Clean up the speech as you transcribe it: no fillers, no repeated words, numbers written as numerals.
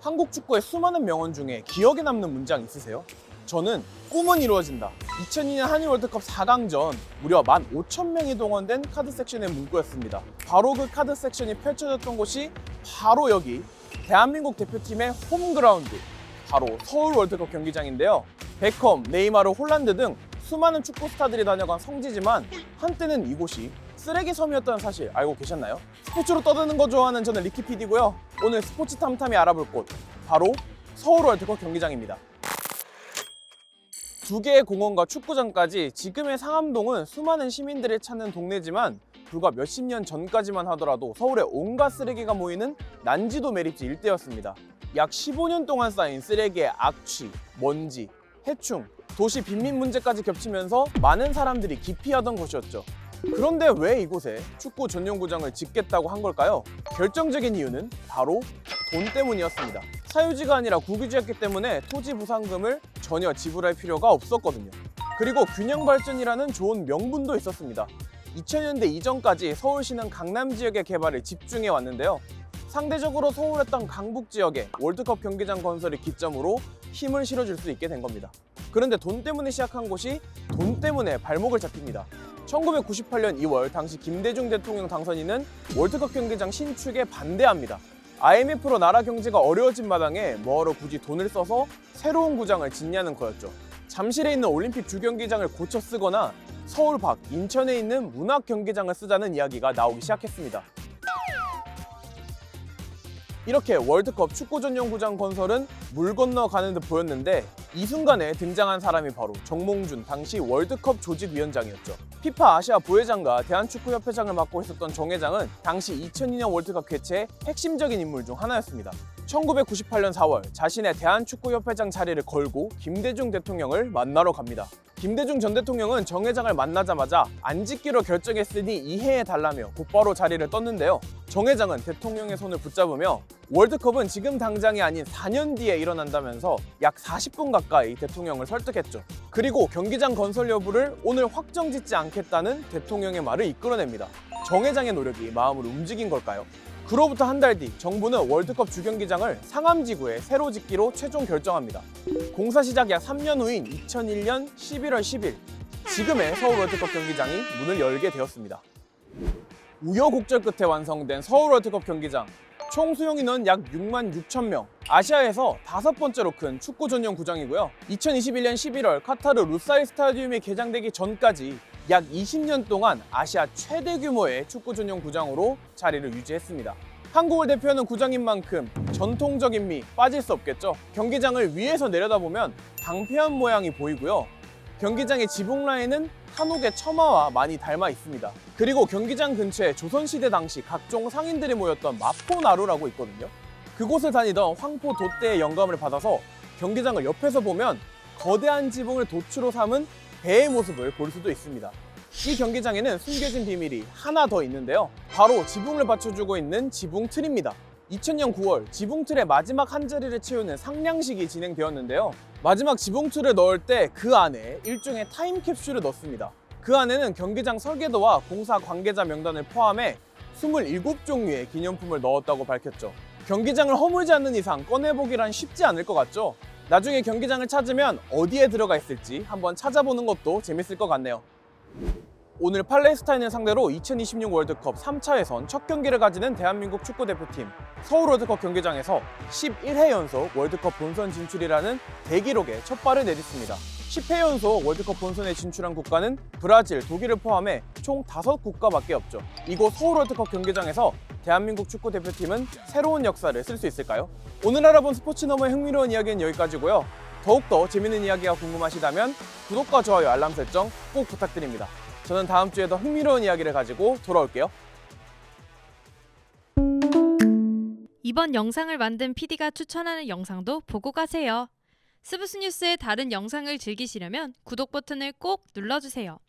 한국 축구의 수많은 명언 중에 기억에 남는 문장 있으세요? 저는 꿈은 이루어진다. 2002년 한일 월드컵 4강전 무려 15,000명이 동원된 카드 섹션의 문구였습니다. 바로 그 카드 섹션이 펼쳐졌던 곳이 바로 여기 대한민국 대표팀의 홈그라운드, 바로 서울 월드컵 경기장인데요. 베컴, 네이마르, 홀란드 등 수많은 축구 스타들이 다녀간 성지지만 한때는 이곳이 쓰레기 섬이었다는 사실 알고 계셨나요? 스포츠로 떠드는 거 좋아하는 저는 리키PD고요. 오늘 스포츠 탐탐이 알아볼 곳, 바로 서울 월드컵 경기장입니다. 두 개의 공원과 축구장까지 지금의 상암동은 수많은 시민들이 찾는 동네지만 불과 몇십 년 전까지만 하더라도 서울의 온갖 쓰레기가 모이는 난지도 매립지 일대였습니다. 약 15년 동안 쌓인 쓰레기의 악취, 먼지, 해충, 도시 빈민 문제까지 겹치면서 많은 사람들이 기피하던 곳이었죠. 그런데 왜 이곳에 축구 전용구장을 짓겠다고 한 걸까요? 결정적인 이유는 바로 돈 때문이었습니다. 사유지가 아니라 국유지였기 때문에 토지 보상금을 전혀 지불할 필요가 없었거든요. 그리고 균형 발전이라는 좋은 명분도 있었습니다. 2000년대 이전까지 서울시는 강남 지역의 개발을 집중해 왔는데요. 상대적으로 소홀했던 강북 지역에 월드컵 경기장 건설을 기점으로 힘을 실어줄 수 있게 된 겁니다. 그런데 돈 때문에 시작한 곳이 돈 때문에 발목을 잡힙니다. 1998년 2월 당시 김대중 대통령 당선인은 월드컵 경기장 신축에 반대합니다. IMF로 나라 경제가 어려워진 마당에 뭐하러 굳이 돈을 써서 새로운 구장을 짓냐는 거였죠. 잠실에 있는 올림픽 주경기장을 고쳐 쓰거나 서울 밖 인천에 있는 문학 경기장을 쓰자는 이야기가 나오기 시작했습니다. 이렇게 월드컵 축구 전용 구장 건설은 물 건너가는 듯 보였는데 이 순간에 등장한 사람이 바로 정몽준 당시 월드컵 조직위원장이었죠. 피파 아시아 부회장과 대한축구협회장을 맡고 있었던 정 회장은 당시 2002년 월드컵 개최의 핵심적인 인물 중 하나였습니다. 1998년 4월 자신의 대한축구협회장 자리를 걸고 김대중 대통령을 만나러 갑니다. 김대중 전 대통령은 정 회장을 만나자마자 안 짓기로 결정했으니 이해해달라며 곧바로 자리를 떴는데요. 정 회장은 대통령의 손을 붙잡으며 월드컵은 지금 당장이 아닌 4년 뒤에 일어난다면서 약 40분 가까이 대통령을 설득했죠. 그리고 경기장 건설 여부를 오늘 확정짓지 않겠다는 대통령의 말을 이끌어냅니다. 정 회장의 노력이 마음을 움직인 걸까요? 그로부터 한 달 뒤 정부는 월드컵 주경기장을 상암지구에 새로 짓기로 최종 결정합니다. 공사 시작 약 3년 후인 2001년 11월 10일 지금의 서울 월드컵 경기장이 문을 열게 되었습니다. 우여곡절 끝에 완성된 서울 월드컵 경기장, 총 수용 인원 약 6만 6천 명, 아시아에서 5번째로 큰 축구 전용 구장이고요. 2021년 11월 카타르 루사일 스타디움이 개장되기 전까지 약 20년 동안 아시아 최대 규모의 축구 전용 구장으로 자리를 유지했습니다. 한국을 대표하는 구장인 만큼 전통적인 미 빠질 수 없겠죠. 경기장을 위에서 내려다보면 방패한 모양이 보이고요. 경기장의 지붕 라인은 한옥의 처마와 많이 닮아 있습니다. 그리고 경기장 근처에 조선시대 당시 각종 상인들이 모였던 마포나루라고 있거든요. 그곳을 다니던 황포 돛대의 영감을 받아서 경기장을 옆에서 보면 거대한 지붕을 돛으로 삼은 배의 모습을 볼 수도 있습니다. 이 경기장에는 숨겨진 비밀이 하나 더 있는데요. 바로 지붕을 받쳐주고 있는 지붕틀입니다. 2000년 9월 지붕틀의 마지막 한 자리를 채우는 상량식이 진행되었는데요. 마지막 지붕틀을 넣을 때 그 안에 일종의 타임캡슐을 넣습니다. 그 안에는 경기장 설계도와 공사 관계자 명단을 포함해 27종류의 기념품을 넣었다고 밝혔죠. 경기장을 허물지 않는 이상 꺼내보기란 쉽지 않을 것 같죠? 나중에 경기장을 찾으면 어디에 들어가 있을지 한번 찾아보는 것도 재밌을 것 같네요. 오늘 팔레스타인을 상대로 2026 월드컵 3차 예선 첫 경기를 가지는 대한민국 축구대표팀. 서울 월드컵 경기장에서 11회 연속 월드컵 본선 진출이라는 대기록에 첫 발을 내딛습니다. 10회 연속 월드컵 본선에 진출한 국가는 브라질, 독일을 포함해 총 5국가밖에 없죠. 이곳 서울 월드컵 경기장에서 대한민국 축구대표팀은 새로운 역사를 쓸 수 있을까요? 오늘 알아본 스포츠 너머의 흥미로운 이야기는 여기까지고요. 더욱더 재밌는 이야기가 궁금하시다면 구독과 좋아요, 알람 설정 꼭 부탁드립니다. 저는 다음 주에 더 흥미로운 이야기를 가지고 돌아올게요. 이번 영상을 만든 PD가 추천하는 영상도 보고 가세요. 스브스 뉴스의 다른 영상을 즐기시려면 구독 버튼을 꼭 눌러주세요.